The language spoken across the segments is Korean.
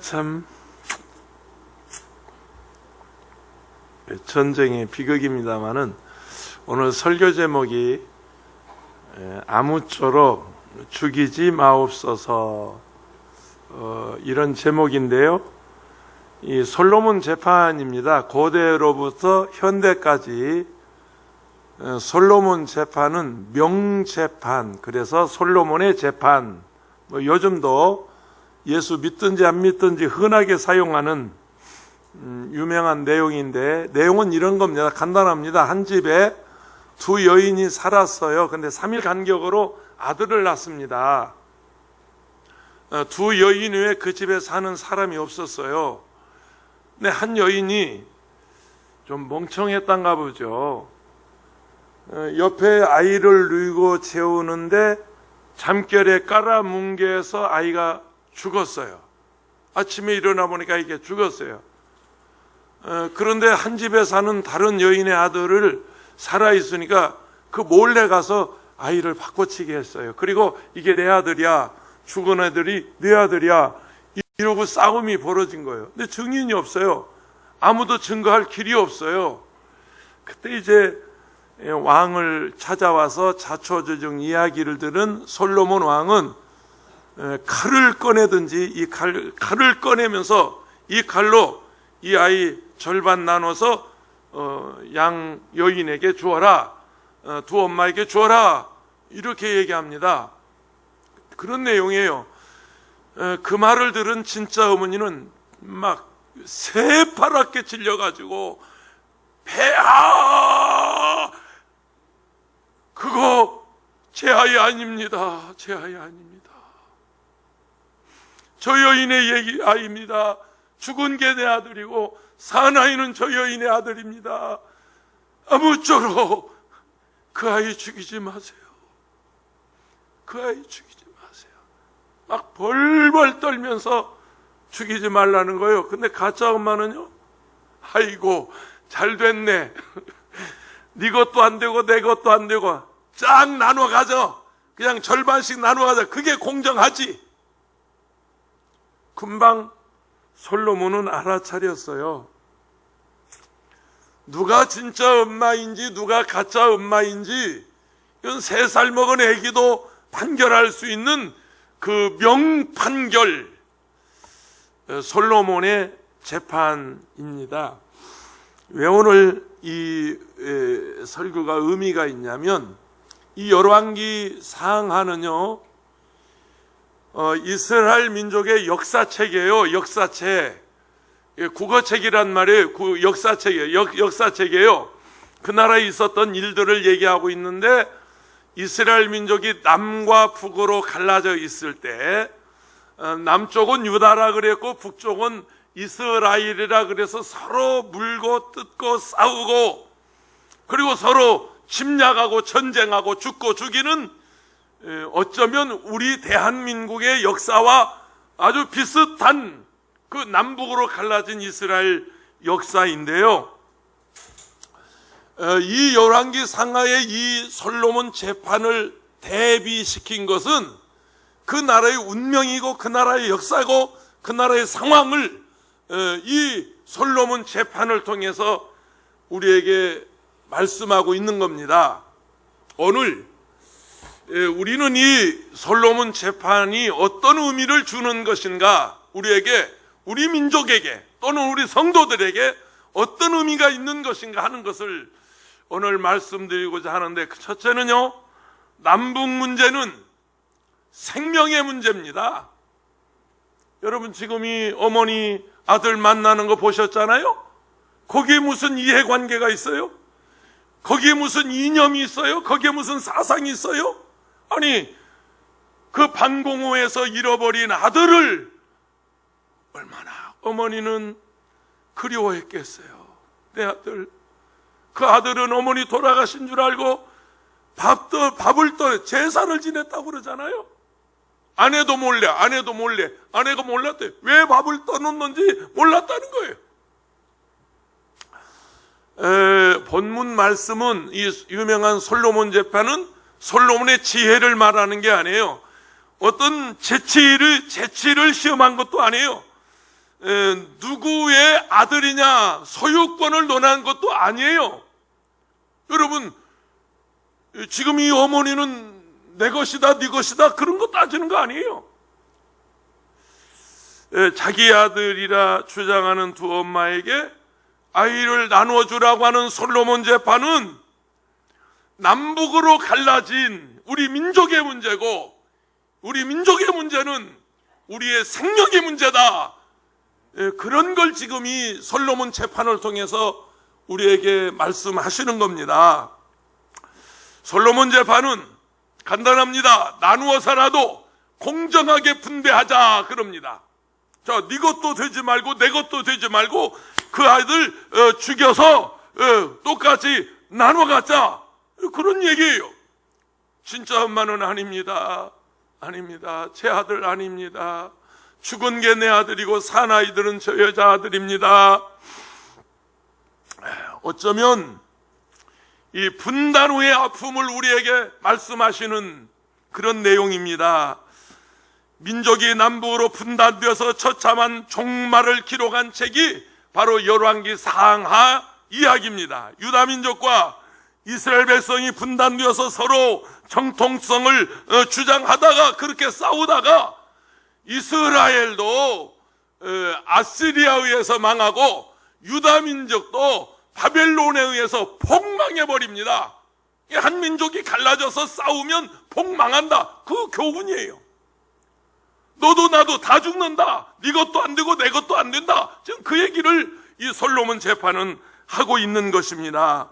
참 전쟁의 비극입니다마는 오늘 설교 제목이 아무쪼록 죽이지 마옵소서 이런 제목인데요. 이 솔로몬 재판입니다. 고대로부터 현대까지 솔로몬 재판은 명재판, 그래서 솔로몬의 재판, 요즘도 예수 믿든지 안 믿든지 흔하게 사용하는 유명한 내용인데, 내용은 이런 겁니다. 간단합니다. 한 집에 두 여인이 살았어요. 근데 3일 간격으로 아들을 낳습니다. 두 여인 외에 그 집에 사는 사람이 없었어요. 근데 한 여인이 좀 멍청했단가 보죠. 옆에 아이를 누이고 재우는데 잠결에 깔아뭉개서 아이가 죽었어요. 아침에 일어나 보니까 이게 죽었어요. 그런데 한 집에 사는 다른 여인의 아들을 살아있으니까 그 몰래 가서 아이를 바꿔치기 했어요. 그리고 이게 내 아들이야, 죽은 애들이 내 아들이야, 이러고 싸움이 벌어진 거예요. 근데 증인이 없어요. 아무도 증거할 길이 없어요. 그때 이제 왕을 찾아와서 자초지종 이야기를 들은 솔로몬 왕은 칼을 꺼내든지 이 칼을 꺼내면서 이 칼로 이 아이 절반 나눠서 양 여인에게 주어라, 두 엄마에게 주어라, 이렇게 얘기합니다. 그런 내용이에요. 그 말을 들은 진짜 어머니는 막 새파랗게 질려가지고 배야, 그거 제 아이 아닙니다. 제 아이 아닙니다. 저 여인의 아이입니다. 죽은 게 내 아들이고 산 아이는 저 여인의 아들입니다. 아무쪼록 그 아이 죽이지 마세요. 그 아이 죽이지 마세요. 막 벌벌 떨면서 죽이지 말라는 거예요. 근데 가짜 엄마는요, 아이고 잘 됐네. 네 것도 안 되고 내 것도 안 되고 쫙 나눠 가져. 그냥 절반씩 나눠 가자. 그게 공정하지. 금방 솔로몬은 알아차렸어요. 누가 진짜 엄마인지 누가 가짜 엄마인지 이건 3살 먹은 애기도 판결할 수 있는 그 명판결, 솔로몬의 재판입니다. 왜 오늘 이 설교가 의미가 있냐면, 이 열왕기 상하는요, 이스라엘 민족의 역사책이에요. 역사책. 국어책이란 말이에요. 그 역사책이에요. 역사책이에요. 그 나라에 있었던 일들을 얘기하고 있는데, 이스라엘 민족이 남과 북으로 갈라져 있을 때 남쪽은 유다라 그랬고 북쪽은 이스라엘이라 그래서 서로 물고 뜯고 싸우고, 그리고 서로 침략하고 전쟁하고 죽고 죽이는, 어쩌면 우리 대한민국의 역사와 아주 비슷한 그 남북으로 갈라진 이스라엘 역사인데요. 이 열왕기 상하의 이 솔로몬 재판을 대비시킨 것은 그 나라의 운명이고 그 나라의 역사고 그 나라의 상황을 이 솔로몬 재판을 통해서 우리에게 말씀하고 있는 겁니다. 오늘 우리는 이 솔로몬 재판이 어떤 의미를 주는 것인가, 우리에게, 우리 민족에게 또는 우리 성도들에게 어떤 의미가 있는 것인가 하는 것을 오늘 말씀드리고자 하는데, 첫째는요, 남북 문제는 생명의 문제입니다. 여러분 지금 이 어머니 아들 만나는 거 보셨잖아요? 거기에 무슨 이해관계가 있어요? 거기에 무슨 이념이 있어요? 거기에 무슨 사상이 있어요? 아니, 그 반공호에서 잃어버린 아들을 얼마나 어머니는 그리워했겠어요. 내 아들. 그 아들은 어머니 돌아가신 줄 알고 밥을 제사를 지냈다고 그러잖아요. 아내도 몰래, 아내가 몰랐대요. 왜 밥을 떠놓는지 몰랐다는 거예요. 본문 말씀은 이 유명한 솔로몬 재판은 솔로몬의 지혜를 말하는 게 아니에요. 어떤 재치를 시험한 것도 아니에요. 누구의 아들이냐 소유권을 논한 것도 아니에요. 여러분, 지금 이 어머니는 내 것이다 네 것이다 그런 거 따지는 거 아니에요. 자기 아들이라 주장하는 두 엄마에게 아이를 나누어 주라고 하는 솔로몬 재판은 남북으로 갈라진 우리 민족의 문제고, 우리 민족의 문제는 우리의 생명의 문제다. 그런 걸 지금 이 솔로몬 재판을 통해서 우리에게 말씀하시는 겁니다. 솔로몬 재판은 간단합니다. 나누어서라도 공정하게 분배하자 그럽니다. 자, 네 것도 되지 말고 내 것도 되지 말고 그 아이들 죽여서 똑같이 나눠 갖자, 그런 얘기예요. 진짜 엄마는 아닙니다. 아닙니다. 제 아들 아닙니다. 죽은 게 내 아들이고 산 아이들은 저 여자 아들입니다. 어쩌면 이 분단 후의 아픔을 우리에게 말씀하시는 그런 내용입니다. 민족이 남북으로 분단되어서 처참한 종말을 기록한 책이 바로 열왕기 상하 이야기입니다. 유다 민족과 이스라엘 백성이 분단되어서 서로 정통성을 주장하다가 그렇게 싸우다가 이스라엘도 아시리아에 의해서 망하고 유다 민족도 바벨론에 의해서 폭망해 버립니다. 한 민족이 갈라져서 싸우면 폭망한다. 그 교훈이에요. 너도 나도 다 죽는다. 네 것도 안 되고 내 것도 안 된다. 지금 그 얘기를 이 솔로몬 재판은 하고 있는 것입니다.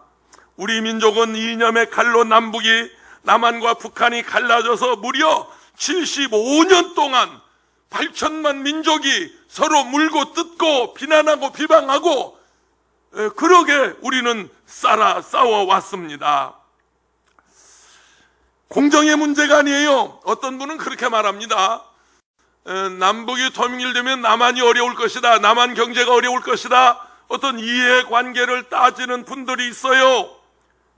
우리 민족은 이념의 칼로 남북이, 남한과 북한이 갈라져서 무려 75년 동안 8천만 민족이 서로 물고 뜯고 비난하고 비방하고 그러게 우리는 싸워왔습니다. 공정의 문제가 아니에요. 어떤 분은 그렇게 말합니다. 남북이 통일되면 남한이 어려울 것이다. 남한 경제가 어려울 것이다. 어떤 이해관계를 따지는 분들이 있어요.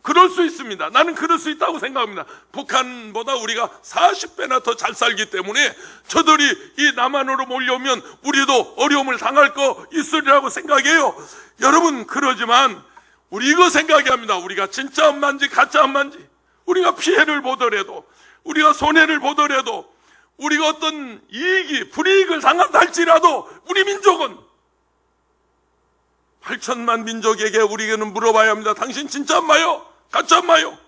그럴 수 있습니다. 나는 그럴 수 있다고 생각합니다. 북한보다 우리가 40배나 더 잘 살기 때문에 저들이 이 남한으로 몰려오면 우리도 어려움을 당할 거 있으리라고 생각해요. 여러분, 그러지만 우리 이거 생각해야 합니다. 우리가 진짜 엄마인지 가짜 엄마인지, 우리가 피해를 보더라도, 우리가 손해를 보더라도, 우리가 어떤 이익이 불이익을 당한다 할지라도 우리 민족은 8천만 민족에게 우리에게는 물어봐야 합니다. 당신 진짜 엄마요? 가짜 엄마요?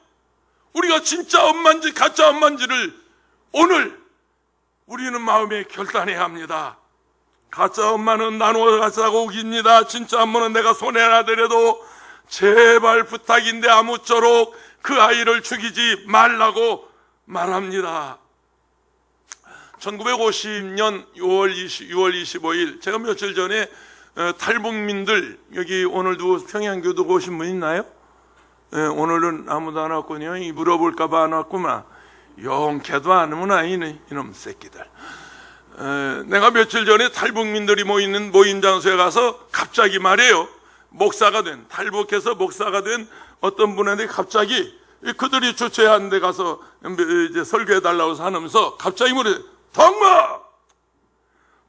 우리가 진짜 엄마인지 가짜 엄마인지를 오늘 우리는 마음에 결단해야 합니다. 가짜 엄마는 나누어 가자고 우깁니다. 진짜 엄마는 내가 손해나더라도 제발 부탁인데 아무쪼록 그 아이를 죽이지 말라고 말합니다. 1950년 6월 25일 제가 며칠 전에 탈북민들, 여기 오늘도 평양교도 오신 분 있나요? 오늘은 아무도 안 왔군요. 물어볼까봐 안 왔구만. 용케도 안 오나 이놈 새끼들. 내가 며칠 전에 탈북민들이 모이는 모임 장소에 가서 갑자기 말이에요. 목사가 된, 탈북해서 목사가 된 어떤 분한테 갑자기 그들이 주최한 데 가서 이제 설교해달라고 하면서 갑자기 물어요. 덕마!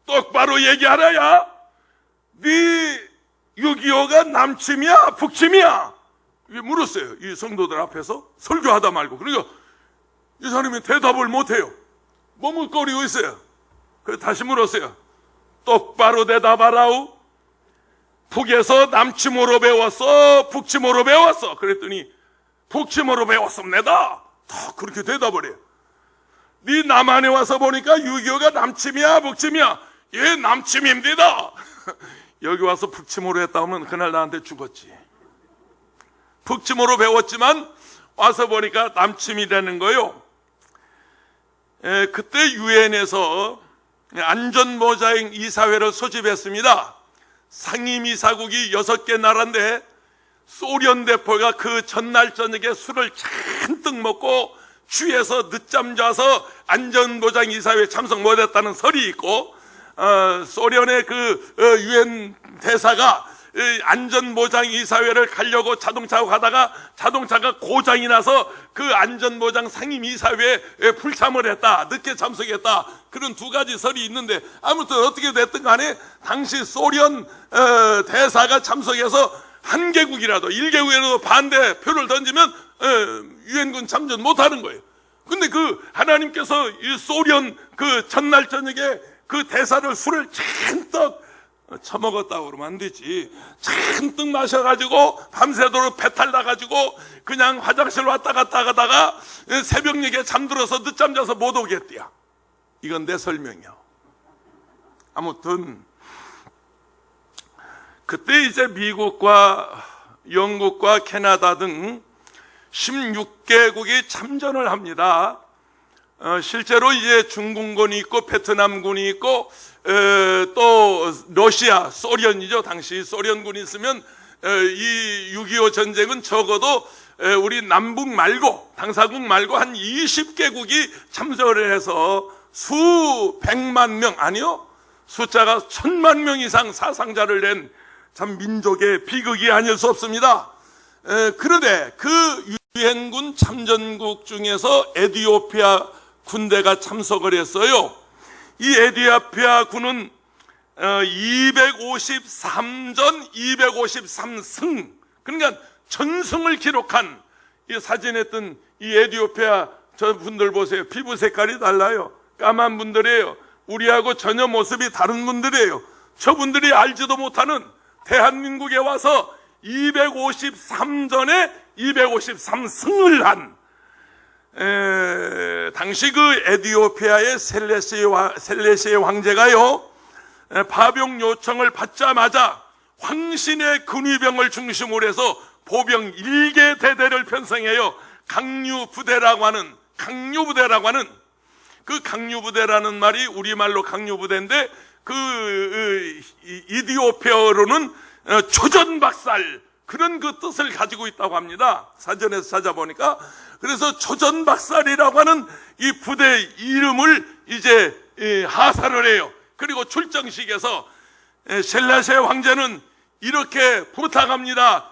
똑바로 얘기하라야! 네 6.25가 남침이야? 북침이야? 이게 물었어요. 이 성도들 앞에서 설교하다 말고. 그러니까 이 사람이 대답을 못해요. 머뭇거리고 있어요. 그래서 다시 물었어요. 똑바로 대답하라우. 북에서 남침으로 배웠어? 북침으로 배웠어? 그랬더니 북침으로 배웠습니다. 다 그렇게 대답을 해요. 네 남한에 와서 보니까 6.25가 남침이야 북침이야? 예, 남침입니다. 여기 와서 북침으로 했다 하면 그날 나한테 죽었지. 북침으로 배웠지만 와서 보니까 남침이라는 거예요. 그때 유엔에서 안전보장 이사회를 소집했습니다. 상임이사국이 6개 나라인데 소련 대표가 그 전날 저녁에 술을 잔뜩 먹고 취해서 늦잠 자서 안전보장 이사회에 참석 못했다는 설이 있고, 소련의 그 유엔 대사가 안전보장 이사회를 가려고 자동차로 가다가 자동차가 고장이 나서 그 안전보장 상임이사회에 불참을 했다, 늦게 참석했다, 그런 두 가지 설이 있는데, 아무튼 어떻게 됐든 간에 당시 소련 대사가 참석해서 한 개국이라도 1개국이라도 반대표를 던지면 유엔군 참전 못하는 거예요. 근데 그 하나님께서 이 소련 그 전날 저녁에 그 대사를 술을 잔뜩 처먹었다고 그러면 안 되지. 잔뜩 마셔가지고 밤새도록 배탈 나가지고 그냥 화장실 왔다 갔다 하다가 새벽녘에 잠들어서 늦잠 자서 못 오겠대요. 이건 내 설명이요. 아무튼 그때 이제 미국과 영국과 캐나다 등 16개국이 참전을 합니다. 실제로 이제 중공군이 있고 베트남군이 있고 또 러시아, 소련이죠. 당시 소련군이 있으면 이 6.25 전쟁은 적어도 우리 남북 말고, 당사국 말고 한 20개국이 참전을 해서 수백만 명, 아니요, 숫자가 1000만 명 이상 사상자를 낸 참 민족의 비극이 아닐 수 없습니다. 그런데 그 유엔군 참전국 중에서 에티오피아 군대가 참석을 했어요. 이 에티오피아 군은 253전 253승, 그러니까 전승을 기록한, 이 사진에 뜬 이 에티오피아 저 분들 보세요. 피부 색깔이 달라요. 까만 분들이에요. 우리하고 전혀 모습이 다른 분들이에요. 저분들이 알지도 못하는 대한민국에 와서 253전에 253승을 한 당시 그 에티오피아의 셀레시의 황제가요, 파병 요청을 받자마자 황신의 근위병을 중심으로 해서 보병 1개 대대를 편성해요. 강류부대라고 하는 그 강류부대라는 말이 우리말로 강류부대인데 그 이디오피아어로는 초전박살, 그런 그 뜻을 가지고 있다고 합니다. 사전에서 찾아보니까. 그래서 초전박살이라고 하는 이 부대 이름을 이제 하사를 해요. 그리고 출정식에서 셀레시의 황제는 이렇게 부탁합니다.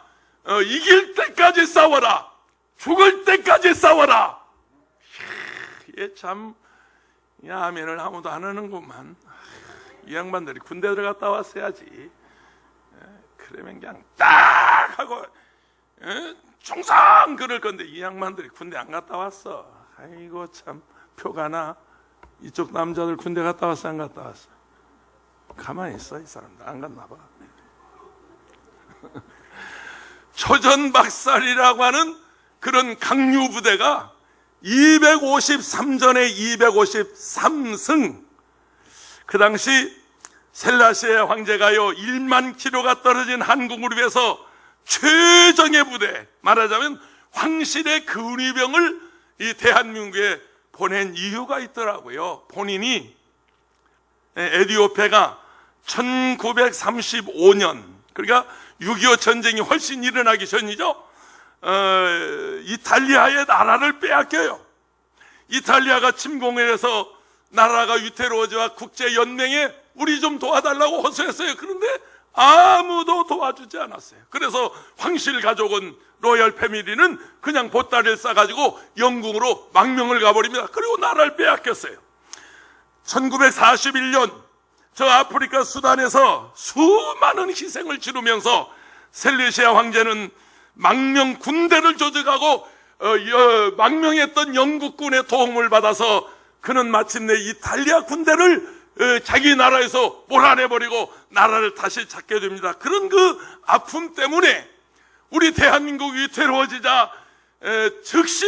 이길 때까지 싸워라. 죽을 때까지 싸워라. 이게 참 야면을 아무도 안 하는구만. 이 양반들이 군대 들어갔다 왔어야지. 그러면 그냥 딱 하고 총상 그럴 건데, 이 양반들이 군대 안 갔다 왔어. 아이고 참 표가나. 이쪽 남자들 군대 갔다 왔어, 안 갔다 왔어? 가만히 있어. 이 사람들 안 갔나 봐. 초전박살이라고 하는 그런 강류부대가 253전에 253승. 그 당시 셀라시의 황제가요, 1만 킬로가 떨어진 한국을 위해서 최정예 부대, 말하자면 황실의 근위병을 이 대한민국에 보낸 이유가 있더라고요. 본인이 에티오피아가 1935년, 그러니까 6.25 전쟁이 훨씬 일어나기 전이죠. 이탈리아의 나라를 빼앗겨요. 이탈리아가 침공을 해서 나라가 위태로워져와 국제연맹에 우리 좀 도와달라고 호소했어요. 그런데 아무도 도와주지 않았어요. 그래서 황실 가족은, 로열 패밀리는 그냥 보따리를 싸가지고 영국으로 망명을 가버립니다. 그리고 나라를 빼앗겼어요. 1941년 저 아프리카 수단에서 수많은 희생을 치르면서 셀레시아 황제는 망명 군대를 조직하고 망명했던 영국군의 도움을 받아서 그는 마침내 이탈리아 군대를 자기 나라에서 몰아내버리고 나라를 다시 찾게 됩니다. 그런 그 아픔 때문에 우리 대한민국이 위태로워지자 즉시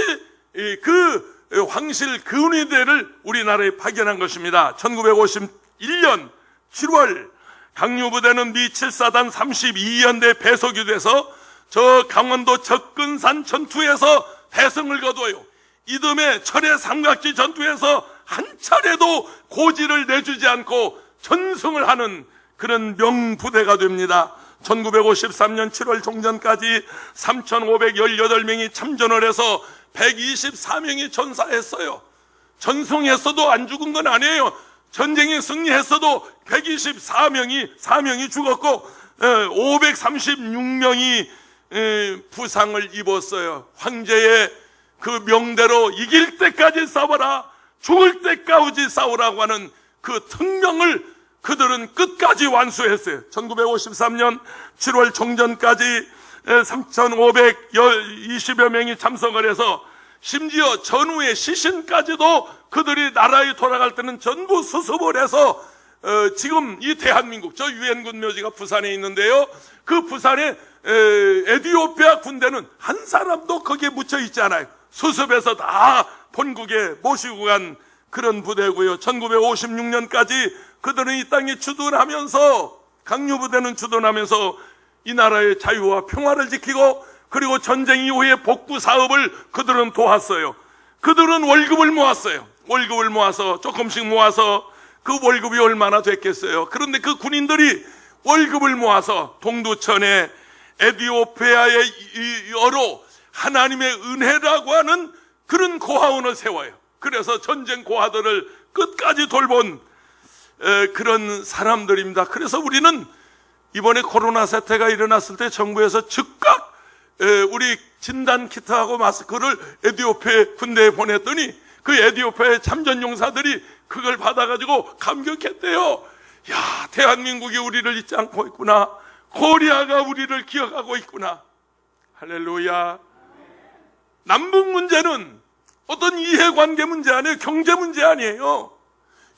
그 황실 근위대를 우리나라에 파견한 것입니다. 1951년 7월 강류부대는 미 7사단 32연대 배속이 돼서 저 강원도 접근산 전투에서 대승을 거둬요. 이듬해 철의 삼각지 전투에서 한 차례도 고지를 내주지 않고 전승을 하는 그런 명부대가 됩니다. 1953년 7월 종전까지 3,518명이 참전을 해서 124명이 전사했어요. 전승했어도 안 죽은 건 아니에요. 전쟁에 승리했어도 124명이 죽었고 536명이 부상을 입었어요. 황제의 그 명대로 이길 때까지 싸워라, 죽을 때까지 싸우라고 하는 그 특명을 그들은 끝까지 완수했어요. 1953년 7월 종전까지 3,520여 명이 참석을 해서 심지어 전후의 시신까지도 그들이 나라에 돌아갈 때는 전부 수습을 해서 지금 이 대한민국, 저 유엔군 묘지가 부산에 있는데요, 그 부산에 에티오피아 군대는 한 사람도 거기에 묻혀 있지 않아요. 수습해서 다 본국에 모시고 간 그런 부대고요. 1956년까지 그들은 이 땅에 주둔하면서, 강요부대는 주둔하면서 이 나라의 자유와 평화를 지키고, 그리고 전쟁 이후에 복구 사업을 그들은 도왔어요. 그들은 월급을 모았어요. 월급을 모아서, 조금씩 모아서, 그 월급이 얼마나 됐겠어요. 그런데 그 군인들이 월급을 모아서 동두천에 에티오피아의 여로 하나님의 은혜라고 하는 그런 고아원을 세워요. 그래서 전쟁 고아들을 끝까지 돌본 그런 사람들입니다. 그래서 우리는 이번에 코로나 사태가 일어났을 때 정부에서 즉각 우리 진단 키트하고 마스크를 에티오피아 군대에 보냈더니 그 에티오피아의 참전용사들이 그걸 받아가지고 감격했대요. 야, 대한민국이 우리를 잊지 않고 있구나. 코리아가 우리를 기억하고 있구나. 할렐루야. 남북 문제는 어떤 이해관계 문제 아니에요. 경제 문제 아니에요.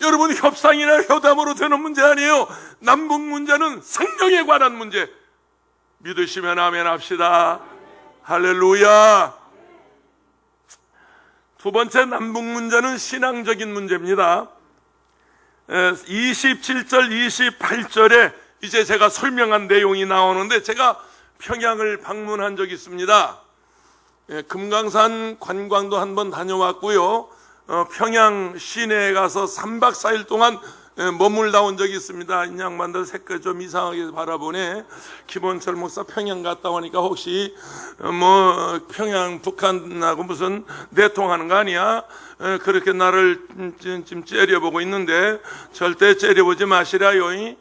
여러분, 협상이나 회담으로 되는 문제 아니에요. 남북 문제는 생명에 관한 문제. 믿으시면 아멘 합시다. 할렐루야. 두 번째, 남북 문제는 신앙적인 문제입니다. 27절, 28절에 이제 제가 설명한 내용이 나오는데, 제가 평양을 방문한 적이 있습니다. 금강산 관광도 한번 다녀왔고요. 평양 시내에 가서 3박 4일 동안 머물다 온 적이 있습니다. 이 양반들 색깔 좀 이상하게 바라보네. 김원철 목사 평양 갔다 오니까 혹시 평양 북한하고 무슨 내통하는 거 아니야? 그렇게 나를 지금 째려보고 있는데 절대 째려보지 마시라요.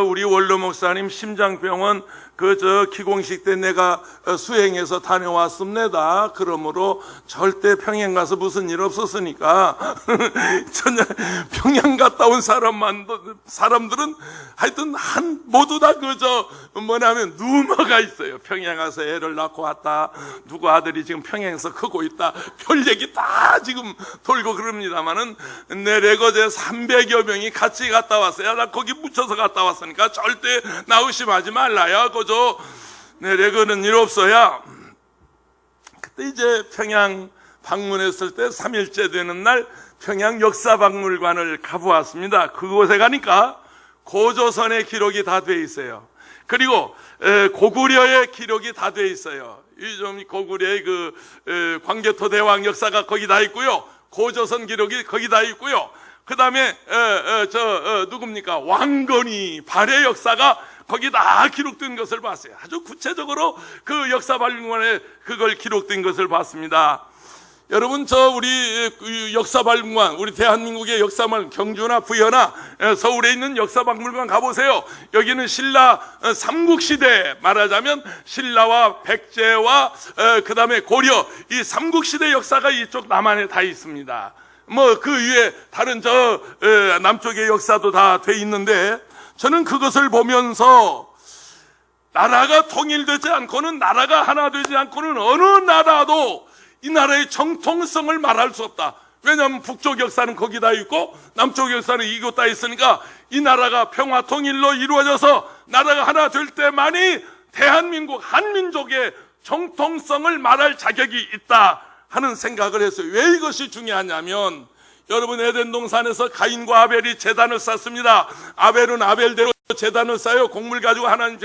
우리 원로 목사님 심장병원 기공식 때 내가 수행해서 다녀왔습니다. 그러므로 절대 평양 가서 무슨 일 없었으니까 평양 갔다 온 사람들은 하여튼 모두 다 뭐냐면 누마가 있어요. 평양 가서 애를 낳고 왔다. 누구 아들이 지금 평양에서 크고 있다. 별 얘기 다 지금 돌고 그럽니다만은 내 레거제 300여 명이 같이 갔다 왔어요. 나 거기 묻혀서 갔다 왔으니까 절대 나 의심하지 말라요. 내 레거는 일 없어야. 그때 이제 평양 방문했을 때 3일째 되는 날 평양 역사박물관을 가보았습니다. 그곳에 가니까 고조선의 기록이 다 돼 있어요. 그리고 고구려의 기록이 다 돼 있어요. 좀 고구려의 광개토 대왕 역사가 거기 다 있고요. 고조선 기록이 거기 다 있고요. 그 다음에 누굽니까? 왕건이 발해 역사가 거기 다 기록된 것을 봤어요. 아주 구체적으로 그 역사박물관에 그걸 기록된 것을 봤습니다. 여러분, 우리 역사박물관, 우리 대한민국의 역사박물관, 경주나 부여나 서울에 있는 역사박물관 가보세요. 여기는 신라 삼국시대, 말하자면 신라와 백제와 그 다음에 고려, 이 삼국시대 역사가 이쪽 남한에 다 있습니다. 그 위에 다른 남쪽의 역사도 다 돼 있는데, 저는 그것을 보면서 나라가 통일되지 않고는, 나라가 하나 되지 않고는 어느 나라도 이 나라의 정통성을 말할 수 없다. 왜냐하면 북쪽 역사는 거기 다 있고 남쪽 역사는 이곳 다 있으니까 이 나라가 평화 통일로 이루어져서 나라가 하나 될 때만이 대한민국 한민족의 정통성을 말할 자격이 있다 하는 생각을 했어요. 왜 이것이 중요하냐면, 여러분, 에덴 동산에서 가인과 아벨이 제단을 쌓습니다. 아벨은 아벨대로 제단을 쌓아요. 곡물 가지고 하나님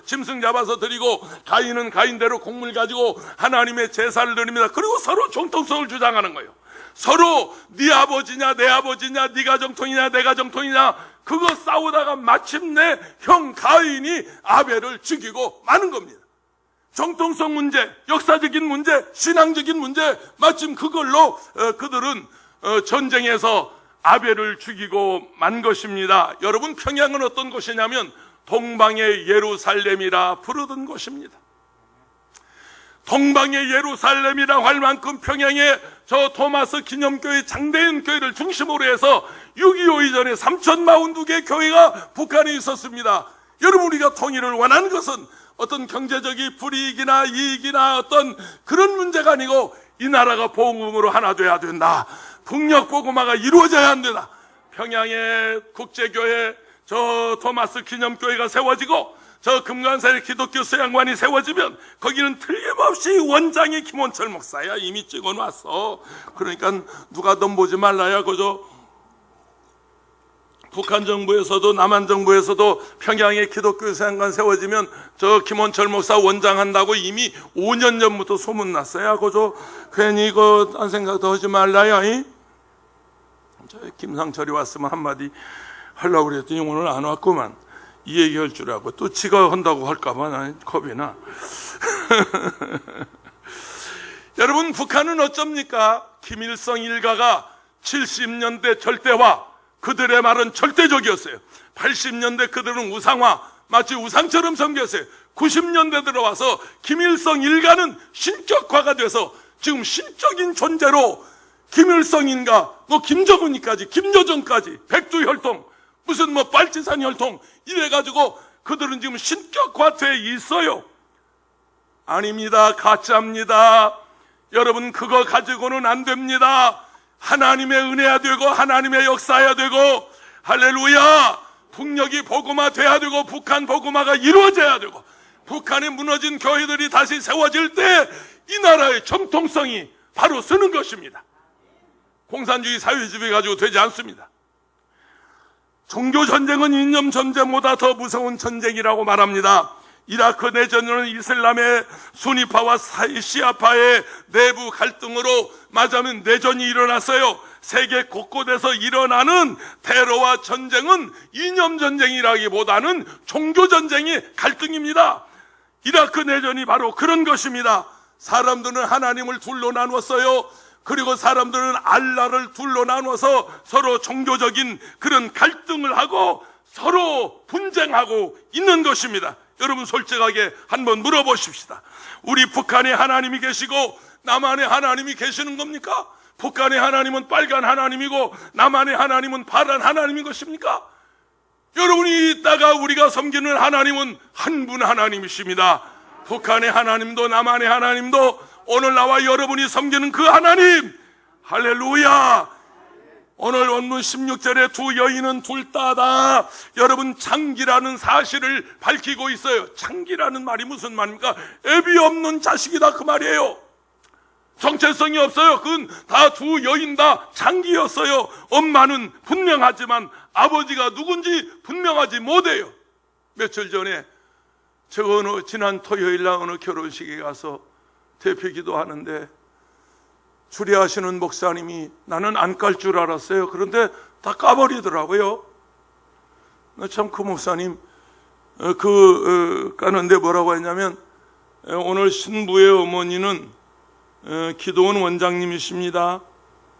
짐승 잡아서 드리고, 가인은 가인대로 곡물 가지고 하나님의 제사를 드립니다. 그리고 서로 정통성을 주장하는 거예요. 서로 네 아버지냐 내 아버지냐, 네가 정통이냐 내가 정통이냐, 그거 싸우다가 마침내 형 가인이 아벨을 죽이고 마는 겁니다. 정통성 문제, 역사적인 문제, 신앙적인 문제, 마침 그걸로 그들은 전쟁에서 아벨을 죽이고 만 것입니다. 여러분, 평양은 어떤 곳이냐면 동방의 예루살렘이라 부르던 곳입니다. 동방의 예루살렘이라 할 만큼 평양에 저 토마스 기념교회 장대인 교회를 중심으로 해서 6.25 이전에 3,042개 교회가 북한에 있었습니다. 여러분, 우리가 통일을 원하는 것은 어떤 경제적인 불이익이나 이익이나 어떤 그런 문제가 아니고 이 나라가 복음으로 하나 돼야 된다. 북녘 복음화가 이루어져야 한다. 평양에 국제교회 저 토마스 기념교회가 세워지고 저 금강산에 기독교 수양관이 세워지면 거기는 틀림없이 원장이 김원철 목사야. 이미 찍어놨어. 그러니까 누가 돈 보지 말라야. 그저 북한 정부에서도 남한 정부에서도 평양에 기독교 수양관 세워지면 저 김원철 목사 원장한다고 이미 5년 전부터 소문났어요. 그저 괜히 이거 딴 생각도 하지 말라야. 저 김상철이 왔으면 한마디 하려고 그랬더니 오늘 안 왔구만. 이 얘기 할 줄 알고 또 지가 한다고 할까봐 난 겁이 나. 여러분, 북한은 어쩝니까? 김일성 일가가 70년대 절대화, 그들의 말은 절대적이었어요. 80년대 그들은 우상화, 마치 우상처럼 섬겼어요. 90년대 들어와서 김일성 일가는 신격화가 돼서 지금 신적인 존재로 김일성인가, 김정은이까지, 김여정까지, 백두혈통, 무슨 빨치산 혈통 이래가지고 그들은 지금 신격화돼 있어요. 아닙니다. 가짜입니다. 여러분, 그거 가지고는 안 됩니다. 하나님의 은혜야 되고 하나님의 역사야 되고, 할렐루야, 북녘이 복음화 돼야 되고 북한 복음화가 이루어져야 되고 북한에 무너진 교회들이 다시 세워질 때 이 나라의 정통성이 바로 서는 것입니다. 공산주의 사회주의 가지고 되지 않습니다. 종교전쟁은 이념 전쟁보다 더 무서운 전쟁이라고 말합니다. 이라크 내전은 이슬람의 수니파와 시아파의 내부 갈등으로 맞으면 내전이 일어났어요. 세계 곳곳에서 일어나는 테러와 전쟁은 이념 전쟁이라기보다는 종교전쟁의 갈등입니다. 이라크 내전이 바로 그런 것입니다. 사람들은 하나님을 둘로 나누었어요. 그리고 사람들은 알라를 둘로 나눠서 서로 종교적인 그런 갈등을 하고 서로 분쟁하고 있는 것입니다. 여러분, 솔직하게 한번 물어보십시다. 우리 북한에 하나님이 계시고 남한에 하나님이 계시는 겁니까? 북한의 하나님은 빨간 하나님이고 남한의 하나님은 파란 하나님인 것입니까? 여러분이 있다가 우리가 섬기는 하나님은 한 분 하나님이십니다. 북한의 하나님도 남한의 하나님도 오늘 나와 여러분이 섬기는 그 하나님, 할렐루야. 오늘 원문 16절에 두 여인은 둘 다다 여러분 창기라는 사실을 밝히고 있어요. 창기라는 말이 무슨 말입니까? 애비 없는 자식이다 그 말이에요. 정체성이 없어요. 그건 다 두 여인 다 창기였어요. 엄마는 분명하지만 아버지가 누군지 분명하지 못해요. 며칠 전에 제가 지난 토요일 날 어느 결혼식에 가서 대표 기도하는데 주례하시는 목사님이 나는 안 깔 줄 알았어요. 그런데 다 까버리더라고요. 참 그 목사님 까는데 뭐라고 했냐면 오늘 신부의 어머니는 기도원 원장님이십니다.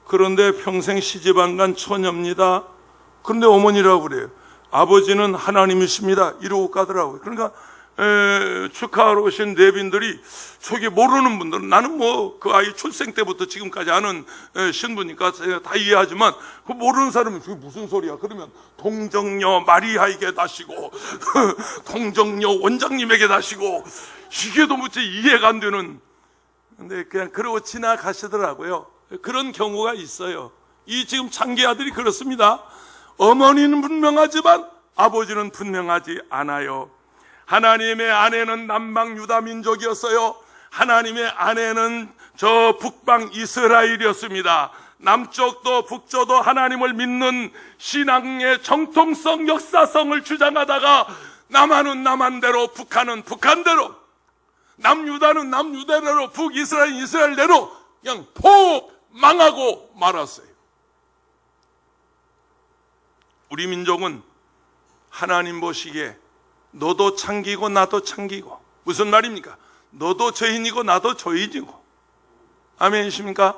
그런데 평생 시집 안 간 처녀입니다. 그런데 어머니라고 그래요. 아버지는 하나님이십니다. 이러고 가더라고요. 그러니까 축하하러 오신 내빈들이 저기 모르는 분들은 나는 그 아이 출생 때부터 지금까지 아는 신부니까 제가 다 이해하지만 그 모르는 사람은 그게 무슨 소리야? 그러면 동정녀 마리아에게 다시고 동정녀 원장님에게 다시고 이게 너무 이해가 안 되는. 근데 그냥 그러고 지나가시더라고요. 그런 경우가 있어요. 이 지금 창기 아들이 그렇습니다. 어머니는 분명하지만 아버지는 분명하지 않아요. 하나님의 아내는 남방 유다 민족이었어요. 하나님의 아내는 저 북방 이스라엘이었습니다. 남쪽도 북쪽도 하나님을 믿는 신앙의 정통성, 역사성을 주장하다가 남한은 남한대로, 북한은 북한대로, 남유다는 남유다대로, 북이스라엘은 이스라엘대로 그냥 폭 망하고 말았어요. 우리 민족은 하나님 보시기에 너도 창기고 나도 창기고, 무슨 말입니까? 너도 죄인이고 나도 죄인이고. 아멘이십니까?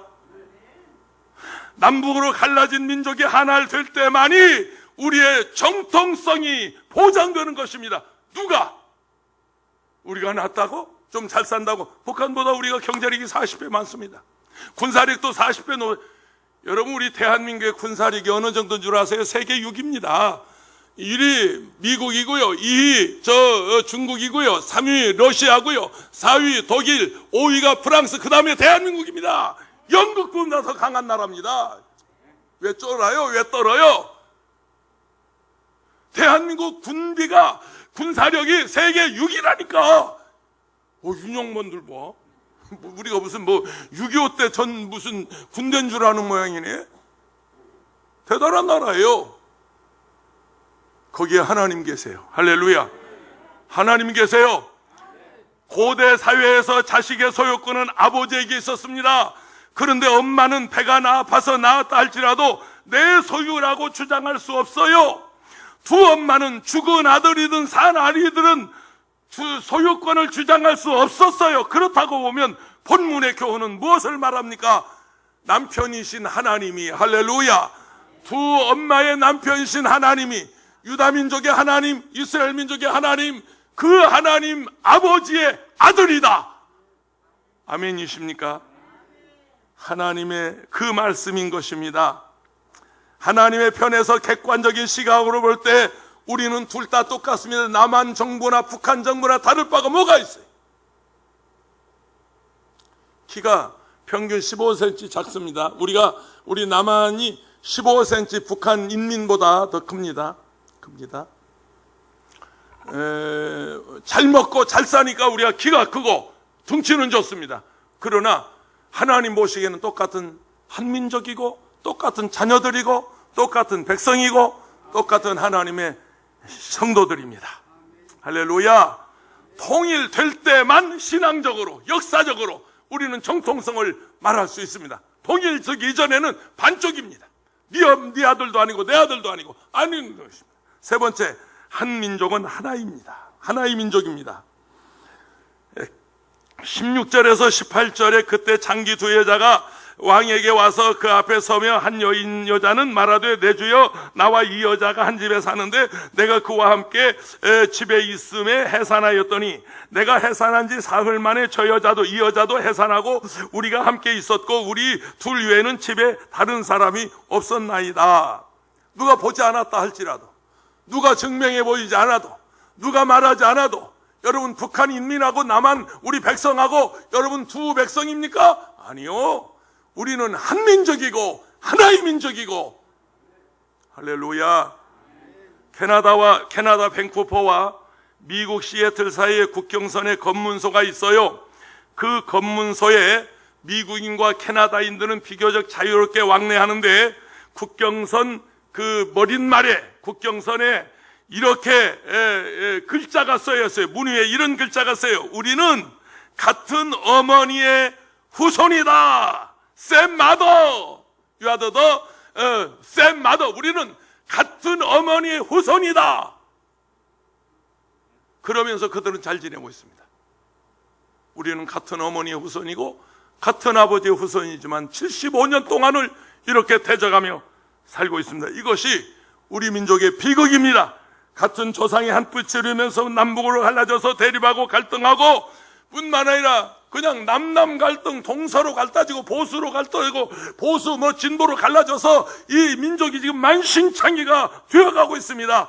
남북으로 갈라진 민족이 하나 될 때만이 우리의 정통성이 보장되는 것입니다. 누가? 우리가 낫다고? 좀 잘 산다고? 북한보다 우리가 경제력이 40배 많습니다. 군사력도 40배 여러분, 우리 대한민국의 군사력이 어느 정도인 줄 아세요? 세계 6위입니다. 1위 미국이고요, 2위 중국이고요, 3위 러시아고요, 4위 독일, 5위가 프랑스, 그 다음에 대한민국입니다. 영국보다 더 강한 나라입니다. 왜 쫄아요? 왜 떨어요? 대한민국 군비가, 군사력이 세계 6위라니까. 윤영만들 봐. 우리가 무슨 6.25 때 전 무슨 군대인 줄 아는 모양이네. 대단한 나라예요. 거기에 하나님 계세요. 할렐루야. 하나님 계세요. 고대 사회에서 자식의 소유권은 아버지에게 있었습니다. 그런데 엄마는 배가 아파서 낳았다 할지라도 내 소유라고 주장할 수 없어요. 두 엄마는 죽은 아들이든 산 아들이든 소유권을 주장할 수 없었어요. 그렇다고 보면 본문의 교훈은 무엇을 말합니까? 남편이신 하나님이, 할렐루야, 두 엄마의 남편이신 하나님이, 유다민족의 하나님, 이스라엘 민족의 하나님, 그 하나님 아버지의 아들이다. 아멘이십니까? 하나님의 그 말씀인 것입니다. 하나님의 편에서 객관적인 시각으로 볼 때 우리는 둘 다 똑같습니다. 남한 정부나 북한 정부나 다를 바가 뭐가 있어요? 키가 평균 15cm 작습니다. 우리 남한이 15cm 북한 인민보다 더 큽니다. 잘 먹고 잘 사니까 우리가 키가 크고 덩치는 좋습니다. 그러나 하나님 보시기에는 똑같은 한민족이고 똑같은 자녀들이고 똑같은 백성이고 똑같은 하나님의 성도들입니다. 할렐루야. 통일될 때만 신앙적으로, 역사적으로 우리는 정통성을 말할 수 있습니다. 통일되기 이전에는 반쪽입니다. 네 아들도 아니고 내 아들도 아니고 아닌 것입니다. 세 번째, 한 민족은 하나입니다. 하나의 민족입니다. 16절에서 18절에 그때 장기 두 여자가 왕에게 와서 그 앞에 서며 한 여자는 말하되 내 주여, 나와 이 여자가 한 집에 사는데 내가 그와 함께 집에 있음에 해산하였더니 내가 해산한 지 사흘 만에 저 여자도 이 여자도 해산하고 우리가 함께 있었고 우리 둘 외에는 집에 다른 사람이 없었나이다. 누가 보지 않았다 할지라도, 누가 증명해 보이지 않아도, 누가 말하지 않아도, 여러분 북한 인민하고 남한 우리 백성하고 여러분 두 백성입니까? 아니요. 우리는 한 민족이고 하나의 민족이고, 할렐루야. 캐나다 밴쿠버와 미국 시애틀 사이에 국경선에 검문소가 있어요. 그 검문소에 미국인과 캐나다인들은 비교적 자유롭게 왕래하는데 국경선 그 머릿말에, 국경선에 이렇게 글자가 써여 있어요. 문 위에 이런 글자가 써요. 우리는 같은 어머니의 후손이다. Same mother. You are the same mother. 우리는 같은 어머니의 후손이다. 그러면서 그들은 잘 지내고 있습니다. 우리는 같은 어머니의 후손이고 같은 아버지의 후손이지만 75년 동안을 이렇게 대적하며 살고 있습니다. 이것이 우리 민족의 비극입니다. 같은 조상의 한 뿔을 이루면서 남북으로 갈라져서 대립하고 갈등하고, 뿐만 아니라 그냥 남남 갈등, 동서로 갈라지고 보수로 갈라지고 보수 진보로 갈라져서 이 민족이 지금 만신창이가 되어가고 있습니다.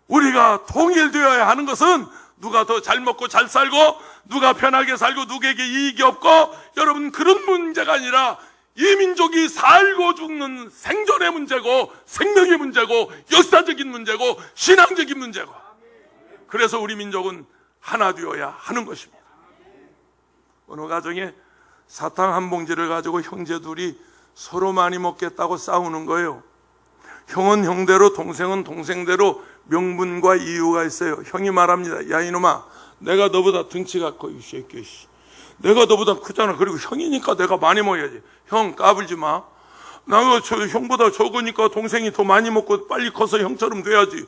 우리가 통일되어야 하는 것은 누가 더 잘 먹고 잘 살고 누가 편하게 살고 누구에게 이익이 없고, 여러분 그런 문제가 아니라 이 민족이 살고 죽는 생존의 문제고 생명의 문제고 역사적인 문제고 신앙적인 문제고, 그래서 우리 민족은 하나 되어야 하는 것입니다. 어느 가정에 사탕 한 봉지를 가지고 형제 둘이 서로 많이 먹겠다고 싸우는 거예요. 형은 형대로 동생은 동생대로 명분과 이유가 있어요. 형이 말합니다. 야 이놈아, 내가 너보다 등치가 커. 이 새끼, 내가 너보다 크잖아. 그리고 형이니까 내가 많이 먹어야지. 형 까불지 마. 나가 형보다 적으니까 동생이 더 많이 먹고 빨리 커서 형처럼 돼야지.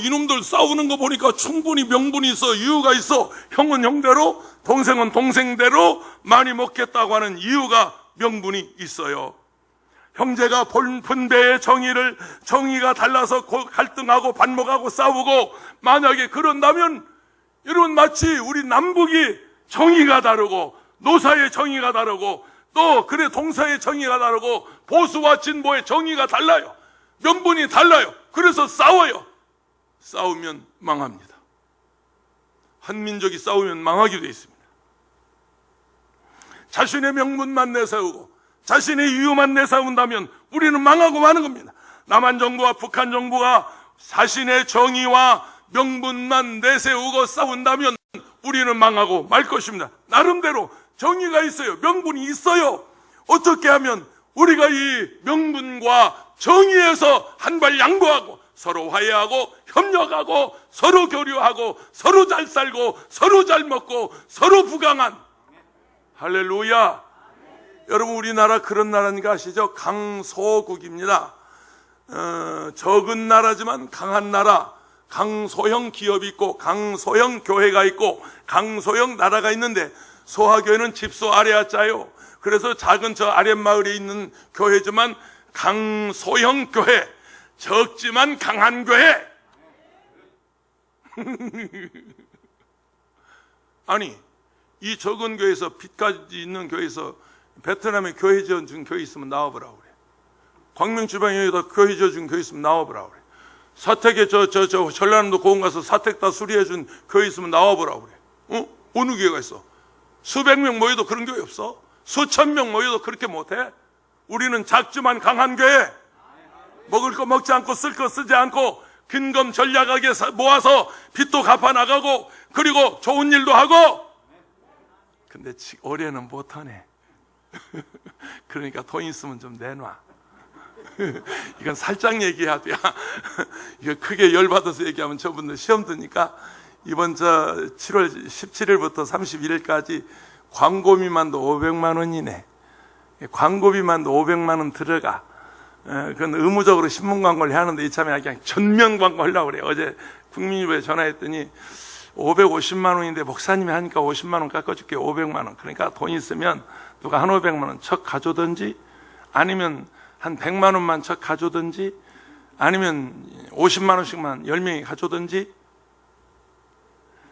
이놈들 싸우는 거 보니까 충분히 명분이 있어, 이유가 있어. 형은 형대로 동생은 동생대로 많이 먹겠다고 하는 이유가, 명분이 있어요. 형제가 분배의 정의가 달라서 갈등하고 반목하고 싸우고 만약에 그런다면 여러분 마치 우리 남북이 정의가 다르고 노사의 정의가 다르고 또 그래 동사의 정의가 다르고 보수와 진보의 정의가 달라요. 명분이 달라요. 그래서 싸워요. 싸우면 망합니다. 한민족이 싸우면 망하게 되어 있습니다. 자신의 명분만 내세우고 자신의 이유만 내세운다면 우리는 망하고 마는 겁니다. 남한 정부와 북한 정부가 자신의 정의와 명분만 내세우고 싸운다면 우리는 망하고 말 것입니다. 나름대로 정의가 있어요. 명분이 있어요. 어떻게 하면 우리가 이 명분과 정의에서 한 발 양보하고 서로 화해하고 협력하고 서로 교류하고 서로 잘 살고 서로 잘 먹고 서로 부강한 할렐루야. 여러분 우리나라 그런 나라니까 아시죠? 강소국입니다. 적은 나라지만 강한 나라. 강소형 기업이 있고 강소형 교회가 있고 강소형 나라가 있는데 소화교회는 집소 아래아자요. 그래서 작은 저 아랫마을에 있는 교회지만 강소형 교회, 적지만 강한 교회. 아니 이 적은 교회에서 빚까지 있는 교회에서 베트남에 교회 지어준 교회 있으면 나와보라고 그래. 광명지방에다 교회 지어준 교회 있으면 나와보라고 그래. 사택에 전라남도 고흥 가서 사택 다 수리해준 교회 있으면 나와보라고 그래. 어느 교회가 있어? 수백 명 모여도 그런 교회 없어? 수천 명 모여도 그렇게 못해? 우리는 작지만 강한 교회. 먹을 거 먹지 않고 쓸 거 쓰지 않고 근검 전략하게 모아서 빚도 갚아 나가고 그리고 좋은 일도 하고. 근데 올해는 못하네. 그러니까 돈 있으면 좀 내놔. 이건 살짝 얘기해야 돼. 이거 크게 열받아서 얘기하면 저분들 시험 드니까 이번 7월 17일부터 31일까지 광고비만도 500만 원이네. 광고비만도 500만 원 들어가. 그건 의무적으로 신문 광고를 해야 하는데 이참에 그냥 전면 광고 하려고 그래요. 어제 국민일보에 전화했더니 550만 원인데 목사님이 하니까 50만 원 깎아줄게. 500만 원. 그러니까 돈 있으면 누가 한 500만 원 척 가져든지 아니면 한 100만 원만 척 가져든지 아니면 50만 원씩만 10명이 가져든지.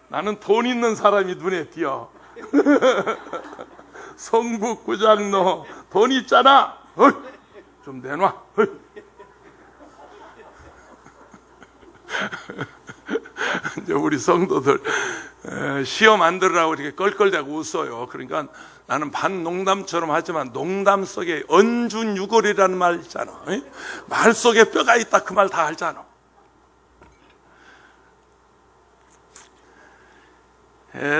나는 돈 있는 사람이 눈에 띄어. 성북구장 너 돈 있잖아. 좀 내놔. 이제 우리 성도들 시험 안 들으라고 이렇게 껄껄대고 웃어요. 그러니까 나는 반농담처럼 하지만 농담 속에 언준유골이라는 말 있잖아. 말 속에 뼈가 있다 그 말 다 알잖아.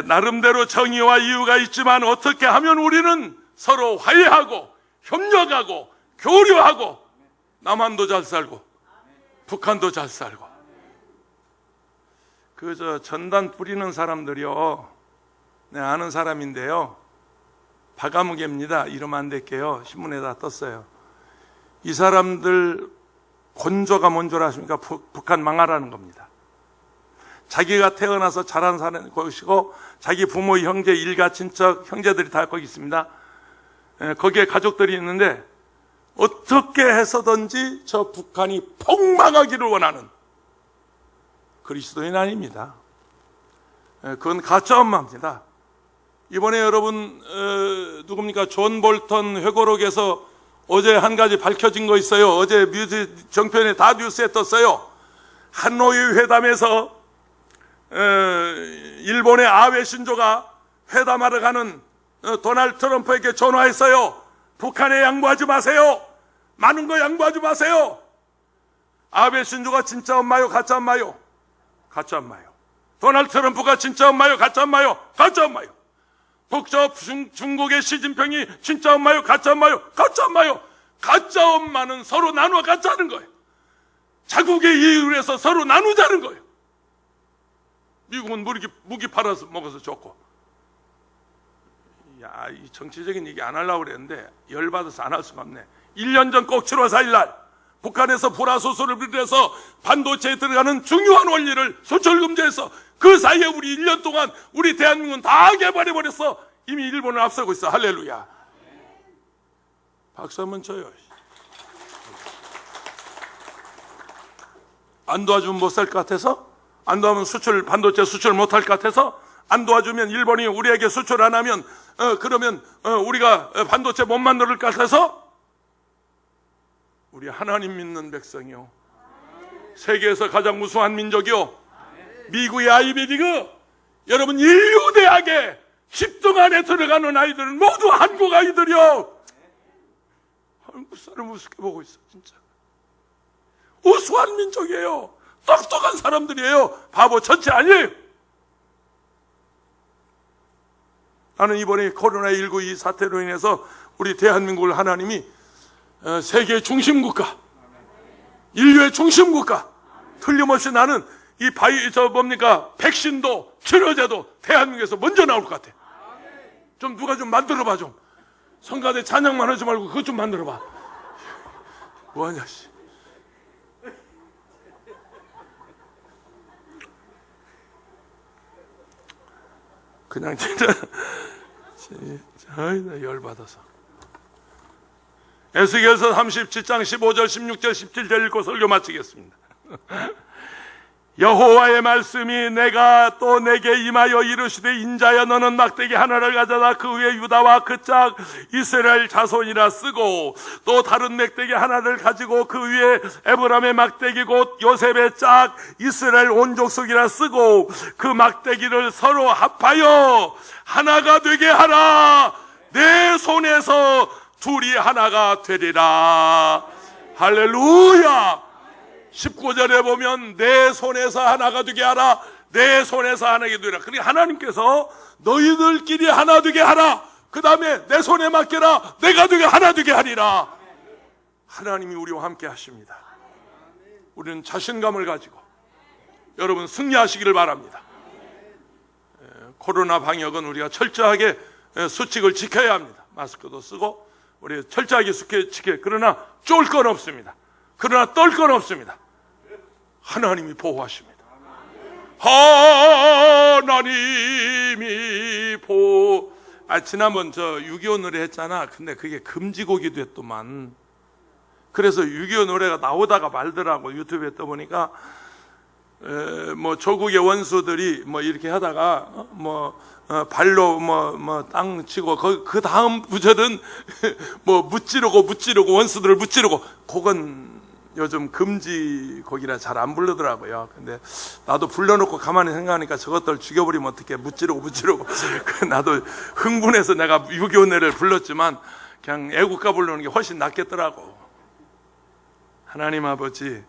나름대로 정의와 이유가 있지만 어떻게 하면 우리는 서로 화해하고 협력하고 교류하고 남한도 잘 살고 북한도 잘 살고. 전단 뿌리는 사람들이요, 네, 아는 사람인데요, 박아무개입니다. 이름 안 댈게요. 신문에다 떴어요. 이 사람들 곤조가 뭔 줄 아십니까? 북한 망하라는 겁니다. 자기가 태어나서 자란 곳이고 자기 부모, 형제, 일가, 친척, 형제들이 다 거기 있습니다. 거기에 가족들이 있는데 어떻게 해서든지 저 북한이 폭망하기를 원하는 그리스도인 아닙니다. 그건 가짜 엄마입니다. 이번에 여러분 누굽니까? 존 볼턴 회고록에서 어제 한 가지 밝혀진 거 있어요. 어제 정편에 다 뉴스에 떴어요. 하노이 회담에서 일본의 아베 신조가 회담하러 가는 도널드 트럼프에게 전화했어요. 북한에 양보하지 마세요. 많은 거 양보하지 마세요. 아베 신조가 진짜 엄마요? 가짜 엄마요? 가짜 엄마요. 도널드 트럼프가 진짜 엄마요? 가짜 엄마요? 가짜 엄마요. 중국의 시진핑이 진짜 엄마요? 가짜 엄마요? 가짜 엄마요. 가짜 엄마는 서로 나누어 갖자는 거예요. 자국의 이익을 위해서 서로 나누자는 거예요. 미국은 무기 팔아서 먹어서 좋고. 야, 이 정치적인 얘기 안 하려고 그랬는데 열받아서 안 할 수가 없네. 1년 전 꼭 7월 4일 날 북한에서 불화소수를 비롯해서 반도체에 들어가는 중요한 원리를 수출 금지해서 그 사이에 우리 1년 동안 우리 대한민국은 다 개발해버렸어. 이미 일본을 앞서고 있어. 할렐루야. 박수 한번 쳐요. 안 도와주면 못 살 것 같아서? 안 도와주면 반도체 수출 못할 것 같아서? 안 도와주면 일본이 우리에게 수출 안 하면 그러면 우리가 반도체 못 만들 것 같아서? 우리 하나님 믿는 백성이요, 세계에서 가장 우수한 민족이요, 미국의 아이비리그, 여러분 인류 대학에 10등 안에 들어가는 아이들은 모두 한국 아이들이요. 한국 사람 우습게 보고 있어. 진짜 우수한 민족이에요. 똑똑한 사람들이에요. 바보 전체 아니에요. 나는 이번에 코로나19 이 사태로 인해서 우리 대한민국을 하나님이 세계의 중심국가, 인류의 중심국가, 틀림없이 나는 이 백신도 치료제도 대한민국에서 먼저 나올 것 같아. 좀 누가 좀 만들어봐. 좀 성가대 찬양만 하지 말고 그것 좀 만들어봐. 뭐하냐 씨. 그냥 진짜 나 열받아서. 에스겔서 37장 15절 16절 17절 읽고 설교 마치겠습니다. 여호와의 말씀이 내가 또 내게 임하여 이르시되, 인자여 너는 막대기 하나를 가져다 그 위에 유다와 그 짝 이스라엘 자손이라 쓰고, 또 다른 막대기 하나를 가지고 그 위에 에브라임의 막대기 곧 요셉의 짝 이스라엘 온 족속이라 쓰고, 그 막대기를 서로 합하여 하나가 되게 하라. 내 손에서 둘이 하나가 되리라. 할렐루야. 19절에 보면 내 손에서 하나가 되게 하라. 내 손에서 하나가 되리라. 그러니까 하나님께서 너희들끼리 하나 되게 하라. 그 다음에 내 손에 맡겨라. 내가 되게 하나 되게 하리라. 하나님이 우리와 함께 하십니다. 우리는 자신감을 가지고 여러분 승리하시기를 바랍니다. 코로나 방역은 우리가 철저하게 수칙을 지켜야 합니다. 마스크도 쓰고 우리 철저하게 지켜야. 그러나 쫄 건 없습니다. 그러나 떨 건 없습니다. 하나님이 보호하십니다. 하나님이 지난번 6.25 노래 했잖아. 근데 그게 금지곡이 됐더만. 그래서 6.25 노래가 나오다가 말더라고. 유튜브에 떠보니까 조국의 원수들이 이렇게 하다가 발로 땅 치고 그 다음 구절은 무찌르고 원수들을 무찌르고, 그건 요즘 금지곡이라 잘 안 부르더라고요. 근데 나도 불러놓고 가만히 생각하니까 저것들 죽여버리면 어떡해. 무찌르고 나도 흥분해서 내가 6.25 노래를 불렀지만 그냥 애국가 부르는 게 훨씬 낫겠더라고. 하나님 아버지,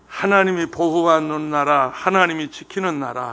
하나님이 보호하는 나라, 하나님이 지키는 나라,